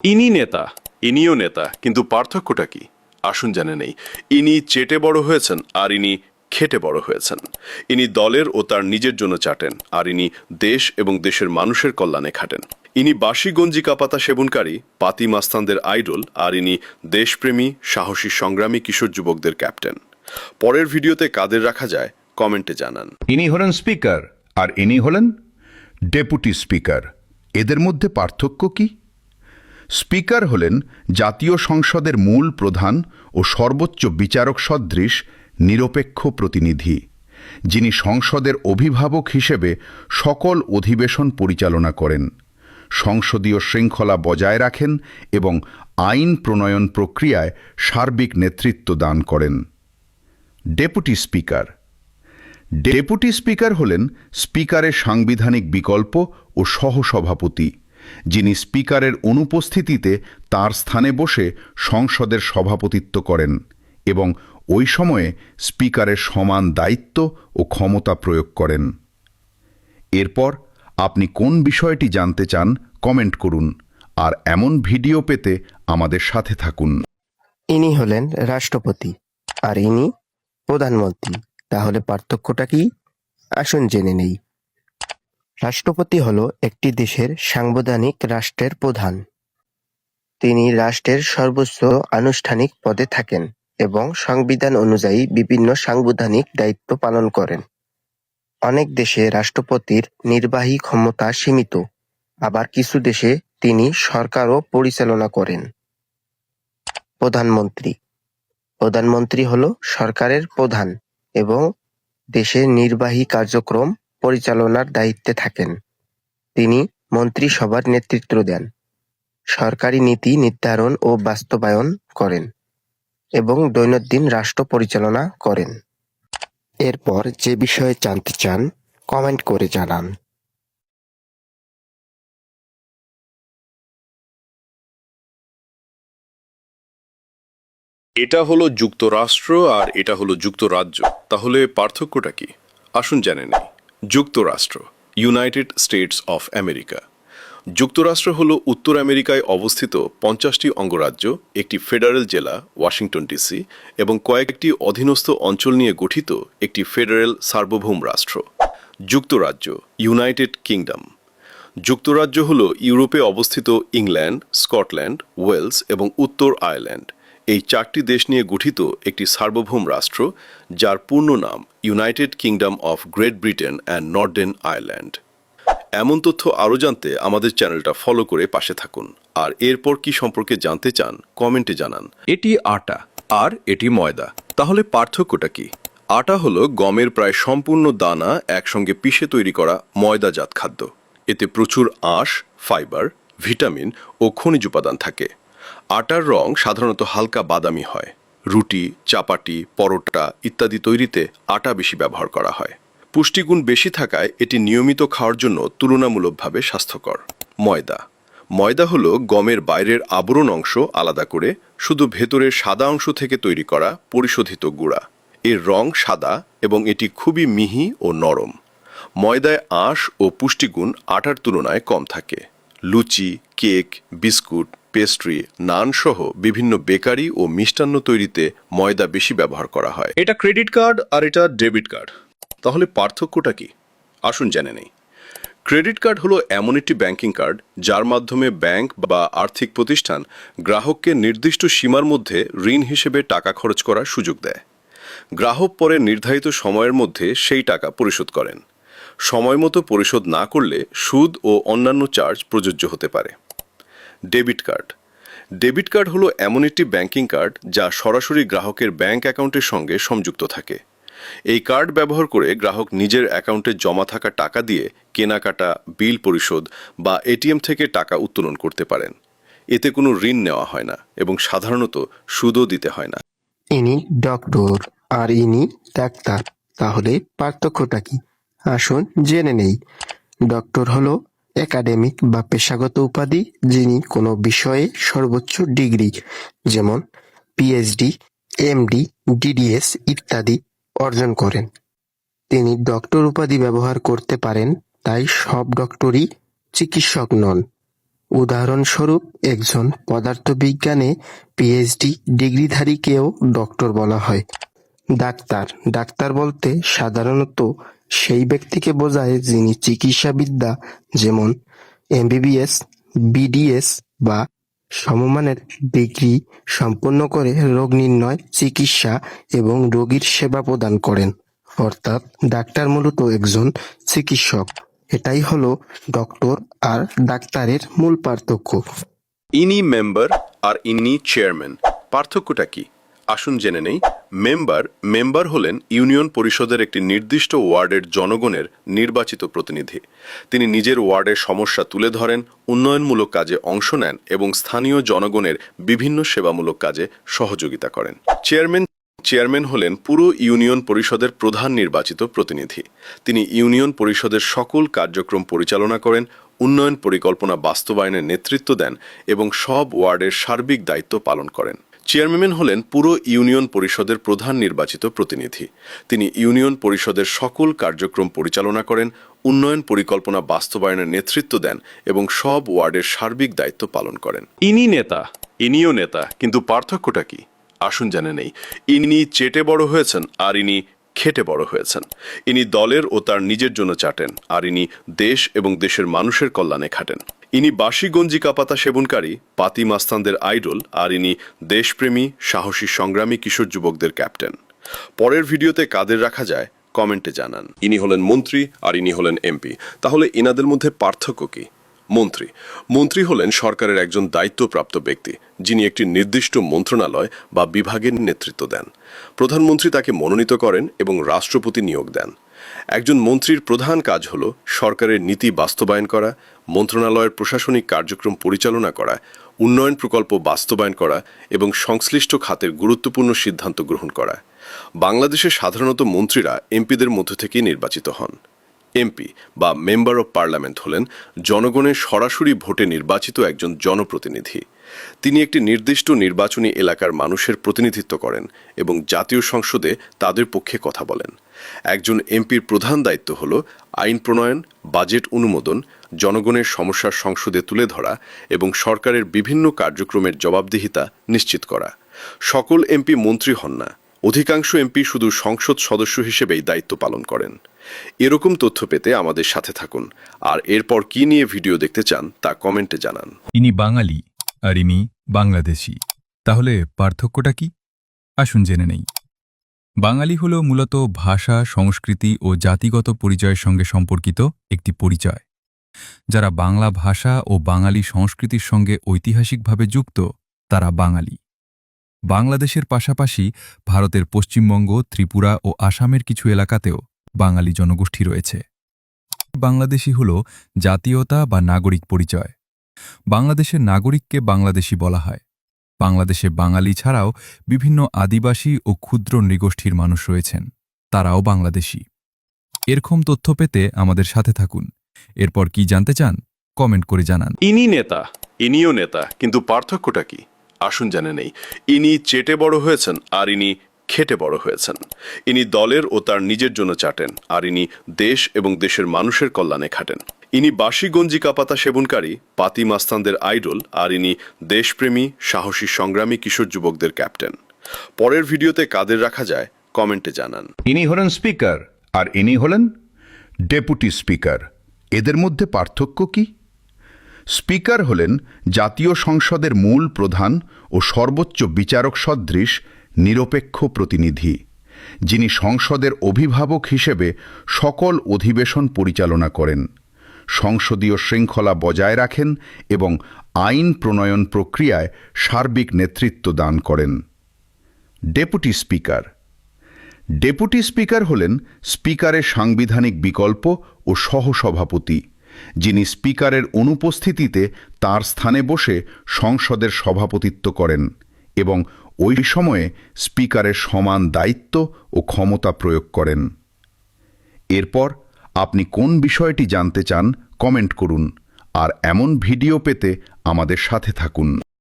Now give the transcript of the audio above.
ইনি নেতা, ইনিও নেতা, কিন্তু পার্থক্যটা কি? আসুন জেনে নেই। ইনি চেটে বড় হয়েছেন আর ইনি খেটে বড় হয়েছেন। ইনি দলের ও তার নিজের জন্য চাটেন, আর ইনি দেশ এবং দেশের মানুষের কল্যাণে খাটেন। ইনি বাসি গঞ্জি কাপাতা সেবনকারী পাতি মাস্তানদের আইডল, আর ইনি দেশপ্রেমী সাহসী সংগ্রামী কিশোর যুবকদের ক্যাপ্টেন। পরের ভিডিওতে কাদের রাখা যায় কমেন্টে জানান। ইনি হলেন স্পিকার আর ইনি হলেন ডেপুটি স্পিকার। এদের মধ্যে পার্থক্য কি? স্পিকার হলেন জাতীয় সংসদের মূল প্রধান ও সর্বোচ্চ বিচারক সদৃশ নিরপেক্ষ প্রতিনিধি, যিনি সংসদের অভিভাবক হিসেবে সকল অধিবেশন পরিচালনা করেন, সংসদীয় শৃঙ্খলা বজায় রাখেন এবং আইন প্রণয়ন প্রক্রিয়ায় সার্বিক নেতৃত্ব দান করেন। ডেপুটি স্পিকার ডেপুটি স্পিকার হলেন স্পিকারের সাংবিধানিক বিকল্প ও সহসভাপতি, যিনি স্পিকারের অনুপস্থিতিতে তার স্থানে বসে সংসদের সভাপতিত্ব করেন এবং ওই সময়ে স্পিকারের সমান দায়িত্ব ও ক্ষমতা প্রয়োগ করেন। এরপর আপনি কোন বিষয়টি জানতে চান কমেন্ট করুন, আর এমন ভিডিও পেতে আমাদের সাথে থাকুন। ইনি হলেন রাষ্ট্রপতি আর ইনি প্রধানমন্ত্রী। তাহলে পার্থক্যটা কি? আসুন জেনে নেই। রাষ্ট্রপতি হলো একটি দেশের সাংবিধানিক রাষ্ট্রের প্রধান। তিনি রাষ্ট্রের সর্বোচ্চ আনুষ্ঠানিক পদে থাকেন এবং সংবিধান অনুযায়ী বিভিন্ন সাংবিধানিক দায়িত্ব পালন করেন। অনেক দেশে রাষ্ট্রপতির নির্বাহী ক্ষমতা সীমিত, আবার কিছু দেশে তিনি সরকারও পরিচালনা করেন। প্রধানমন্ত্রী প্রধানমন্ত্রী হলো সরকারের প্রধান এবং দেশের নির্বাহী কার্যক্রম পরিচালনার দায়িত্বে থাকেন। তিনি মন্ত্রিসভার নেতৃত্ব দেন, সরকারি নীতি নির্ধারণ ও বাস্তবায়ন করেন এবং দৈনন্দিন রাষ্ট্র পরিচালনা করেন। এরপর যে বিষয়ে জানতে চান কমেন্ট করে জানান। এটা হলো যুক্তরাষ্ট্র আর এটা হলো যুক্তরাজ্য। তাহলে পার্থক্যটা কি? আসুন জেনে নেই। যুক্তরাষ্ট্র, ইউনাইটেড স্টেটস অফ আমেরিকা। যুক্তরাষ্ট্র হলো উত্তর আমেরিকায় অবস্থিত 50টি অঙ্গরাজ্য, একটি ফেডারেল জেলা ওয়াশিংটন ডিসি এবং কয়েকটি অধীনস্থ অঞ্চল নিয়ে গঠিত একটি ফেডারেল সার্বভৌম রাষ্ট্র। যুক্তরাজ্য, ইউনাইটেড কিংডম। যুক্তরাজ্য হলো ইউরোপে অবস্থিত ইংল্যান্ড, স্কটল্যান্ড, ওয়েলস এবং উত্তর আয়ারল্যান্ড, এই 4টি দেশ নিয়ে গঠিত একটি সার্বভৌম রাষ্ট্র, যার পূর্ণ নাম United kingdom of great Britain and Northern Ireland. এমন তথ্য আরও জানতে আমাদের চ্যানেলটা ফলো করে পাশে থাকুন, আর এরপর কি সম্পর্কে জানতে চান কমেন্টে জানান। এটি আটা আর এটি ময়দা। তাহলে পার্থক্যটা কি? আটা হলো গমের প্রায় সম্পূর্ণ দানা একসঙ্গে পিষে তৈরি করা ময়দাজাত খাদ্য। এতে প্রচুর আঁশ, ফাইবার, ভিটামিন ও খনিজ উপাদান থাকে। আটার রং সাধারণত হালকা বাদামি হয়। রুটি, চাপাটি, পরোটা ইত্যাদি তৈরিতে আটা বেশি ব্যবহার করা হয়। পুষ্টিগুণ বেশি থাকায় এটি নিয়মিত খাওয়ার জন্য তুলনামূলকভাবে স্বাস্থ্যকর। ময়দা ময়দা হলো গমের বাইরের আবরণ অংশ আলাদা করে শুধু ভেতরের সাদা অংশ থেকে তৈরি করা পরিশোধিত গুঁড়া। এর রং সাদা এবং এটি খুবই মিহি ও নরম। ময়দায় আঁশ ও পুষ্টিগুণ আটার তুলনায় কম থাকে। লুচি, কেক, বিস্কুট, পেস্ট্রি, নান সহ বিভিন্ন বেকারি ও মিষ্টান্ন তৈরিতে ময়দা বেশি ব্যবহার করা হয়। এটা ক্রেডিট কার্ড আর এটা ডেবিট কার্ড। তাহলে পার্থক্যটা কি? আসুন জেনে নেই। ক্রেডিট কার্ড হলো এমন একটি ব্যাংকিং কার্ড যার মাধ্যমে ব্যাংক বা আর্থিক প্রতিষ্ঠান গ্রাহককে নির্দিষ্ট সীমার মধ্যে ঋণ হিসেবে টাকা খরচ করার সুযোগ দেয়। গ্রাহক পরে নির্ধারিত সময়ের মধ্যে সেই টাকা পরিশোধ করেন। সময় মতো পরিশোধ না করলে সুদ ও অন্যান্য চার্জ প্রযোজ্য হতে পারে। ডেবিট কার্ড ডেবিট কার্ড হলো এমন একটি ব্যাংকিং কার্ড যা সরাসরি গ্রাহকের ব্যাংক অ্যাকাউন্টের সঙ্গে সংযুক্ত থাকে। এই কার্ড ব্যবহার করে গ্রাহক নিজের অ্যাকাউন্টে জমা থাকা টাকা দিয়ে কেনাকাটা, বিল পরিশোধ বা এটিএম থেকে টাকা উত্তোলন করতে পারেন। এতে কোনো ঋণ নেওয়া হয় না এবং সাধারণত সুদও দিতে হয় না। ইনি ডক্টর আর ইনি ডাক্তার। তাহলে পার্থক্যটা কি? আসুন জেনে নেই। ডক্টর হলো একাডেমিক বা পেশাগত উপাধি, যিনি কোনো বিষয়ে সর্বোচ্চ ডিগ্রি যেমন পিএইচডি, এমডি, ডিডিএস ইত্যাদি অর্জন করেন। তিনি ডক্টর উপাধি ব্যবহার করতে পারেন, তাই সব ডক্টরই চিকিৎসক নন। উদাহরণস্বরূপ একজন পদার্থবিজ্ঞানে পিএইচডি ডিগ্রিধারীকেও ডক্টর বলা হয়। ডাক্তার ডাক্তার বলতে সাধারণত সেই ব্যক্তিকে বোঝায় যিনি চিকিৎসাবিদ্যা যেমন এমবিবিএস, বিডিএস বা সমমানের ডিগ্রি সম্পন্ন করে রোগ নির্ণয়, চিকিৎসা এবং রোগীর সেবা প্রদান করেন। অর্থাৎ ডাক্তার মূলত একজন চিকিৎসক। এটাই হলো ডক্টর আর ডাক্তারের মূল পার্থক্য। ইনি মেম্বার আর ইনি চেয়ারম্যান, পার্থক্যটা কি? আসুন জেনে নেই। মেম্বার হলেন ইউনিয়ন পরিষদের একটি নির্দিষ্ট ওয়ার্ডের জনগণের নির্বাচিত প্রতিনিধি। তিনি নিজের ওয়ার্ডের সমস্যা তুলে ধরেন, উন্নয়নমূলক কাজে অংশ নেন এবং স্থানীয় জনগণের বিভিন্ন সেবামূলক কাজে সহযোগিতা করেন। চেয়ারম্যান হলেন পুরো ইউনিয়ন পরিষদের প্রধান নির্বাচিত প্রতিনিধি। তিনি ইউনিয়ন পরিষদের সকল কার্যক্রম পরিচালনা করেন, উন্নয়ন পরিকল্পনা বাস্তবায়নের নেতৃত্ব দেন এবং সব ওয়ার্ডের সার্বিক দায়িত্ব পালন করেন। চেয়ারম্যান হলেন পুরো ইউনিয়ন পরিষদের প্রধান নির্বাচিত প্রতিনিধি। তিনি ইউনিয়ন পরিষদের সকল কার্যক্রম পরিচালনা করেন, উন্নয়ন পরিকল্পনা বাস্তবায়নের নেতৃত্ব দেন এবং সব ওয়ার্ডের সার্বিক দায়িত্ব পালন করেন। ইনি নেতা, ইনিও নেতা, কিন্তু পার্থক্যটা কি? আসুন জেনে নেই। ইনি চেটে বড় হয়েছেন আর ইনি খেটে বড় হয়েছেন। ইনি দলের ও তার নিজের জন্য চাটেন, আর ইনি দেশ এবং দেশের মানুষের কল্যাণে খাটেন। ইনি বাসি গঞ্জি কাপাতা সেবনকারী পাতি মাস্তানদের আইডল, আর ইনি দেশপ্রেমী সাহসী সংগ্রামী কিশোর যুবকদের ক্যাপ্টেন। পরের ভিডিওতে কাদের রাখা যায় কমেন্টে জানান। ইনি হলেন মন্ত্রী আর ইনি হলেন এমপি। তাহলে এনাদের মধ্যে পার্থক্য কি? মন্ত্রী হলেন সরকারের একজন দায়িত্বপ্রাপ্ত ব্যক্তি, যিনি একটি নির্দিষ্ট মন্ত্রণালয় বা বিভাগের নেতৃত্ব দেন। প্রধানমন্ত্রী তাকে মনোনীত করেন এবং রাষ্ট্রপতি নিয়োগ দেন। একজন মন্ত্রীর প্রধান কাজ হল সরকারের নীতি বাস্তবায়ন করা, মন্ত্রণালয়ের প্রশাসনিক কার্যক্রম পরিচালনা করা, উন্নয়ন প্রকল্প বাস্তবায়ন করা এবং সংশ্লিষ্ট খাতের গুরুত্বপূর্ণ সিদ্ধান্ত গ্রহণ করা। বাংলাদেশে সাধারণত মন্ত্রীরা এমপিদের মধ্য থেকেই নির্বাচিত হন। এমপি বা মেম্বার অব পার্লামেন্ট হলেন জনগণের সরাসরি ভোটে নির্বাচিত একজন জনপ্রতিনিধি। তিনি একটি নির্দিষ্ট নির্বাচনী এলাকার মানুষের প্রতিনিধিত্ব করেন এবং জাতীয় সংসদে তাদের পক্ষে কথা বলেন। একজন এমপির প্রধান দায়িত্ব হল আইন প্রণয়ন, বাজেট অনুমোদন, জনগণের সমস্যার সংসদে তুলে ধরা এবং সরকারের বিভিন্ন কার্যক্রমের জবাবদিহিতা নিশ্চিত করা। সকল এমপি মন্ত্রী হন না, অধিকাংশ এমপি শুধু সংসদ সদস্য হিসেবেই দায়িত্ব পালন করেন। এরকম তথ্য পেতে আমাদের সাথে থাকুন, আর এরপর কি নিয়ে ভিডিও দেখতে চান তা কমেন্টে জানান। ইনি বাঙালি আর ইনি বাংলাদেশি, তাহলে পার্থক্যটা কি? আসুন জেনে নেই। বাঙালি হল মূলত ভাষা, সংস্কৃতি ও জাতিগত পরিচয়ের সঙ্গে সম্পর্কিত একটি পরিচয়। যারা বাংলা ভাষা ও বাঙালি সংস্কৃতির সঙ্গে ঐতিহাসিকভাবে যুক্ত তারা বাঙালি। বাংলাদেশের পাশাপাশি ভারতের পশ্চিমবঙ্গ, ত্রিপুরা ও আসামের কিছু এলাকাতেও বাঙালি জনগোষ্ঠী রয়েছে। বাংলাদেশি হল জাতীয়তা বা নাগরিক পরিচয়। বাংলাদেশের নাগরিককে বাংলাদেশি বলা হয়। বাংলাদেশে বাঙালি ছাড়াও বিভিন্ন আদিবাসী ও ক্ষুদ্র নৃগোষ্ঠীর মানুষ রয়েছেন, তারাও বাংলাদেশি। এরকম তথ্য পেতে আমাদের সাথে থাকুন। এরপর কি জানতে চান কমেন্ট করে জানান। ইনি নেতা, ইনিও নেতা, কিন্তু পার্থক্যটা কি? আসুন জেনে নেই। ইনি চেটে বড় হয়েছেন আর ইনি খেটে বড় হয়েছেন। ইনি দলের ও তার নিজের জন্য চাটেন, আর ইনি দেশ এবং দেশের মানুষের কল্যাণে খাটেন। ইনি বাসি গঞ্জি কাপাতা সেবনকারী পাতি মাস্তানদের আইডল, আর ইনি দেশপ্রেমী সাহসী সংগ্রামী কিশোর যুবকদের ক্যাপ্টেন। পরের ভিডিওতে কাদের রাখা যায় কমেন্টে জানান। ইনি হলেন স্পিকার আর ইনি হলেন ডেপুটি স্পিকার। এদের মধ্যে পার্থক্য কি? স্পিকার হলেন জাতীয় সংসদের মূল প্রধান ও সর্বোচ্চ বিচারক সদৃশ নিরপেক্ষ প্রতিনিধি, যিনি সংসদের অভিভাবক হিসেবে সকল অধিবেশন পরিচালনা করেন, সংসদীয় শৃঙ্খলা বজায় রাখেন এবং আইন প্রণয়ন প্রক্রিয়ায় সার্বিক নেতৃত্ব দান করেন। ডেপুটি স্পিকার হলেন স্পিকারের সাংবিধানিক বিকল্প ও সহসভাপতি, যিনি স্পিকারের অনুপস্থিতিতে তার স্থানে বসে সংসদের সভাপতিত্ব করেন এবং ওই সময়ে স্পিকারের সমান দায়িত্ব ও ক্ষমতা প্রয়োগ করেন। এরপর আপনি কোন বিষয়টি জানতে চান কমেন্ট করুন, আর এমন ভিডিও পেতে আমাদের সাথে থাকুন।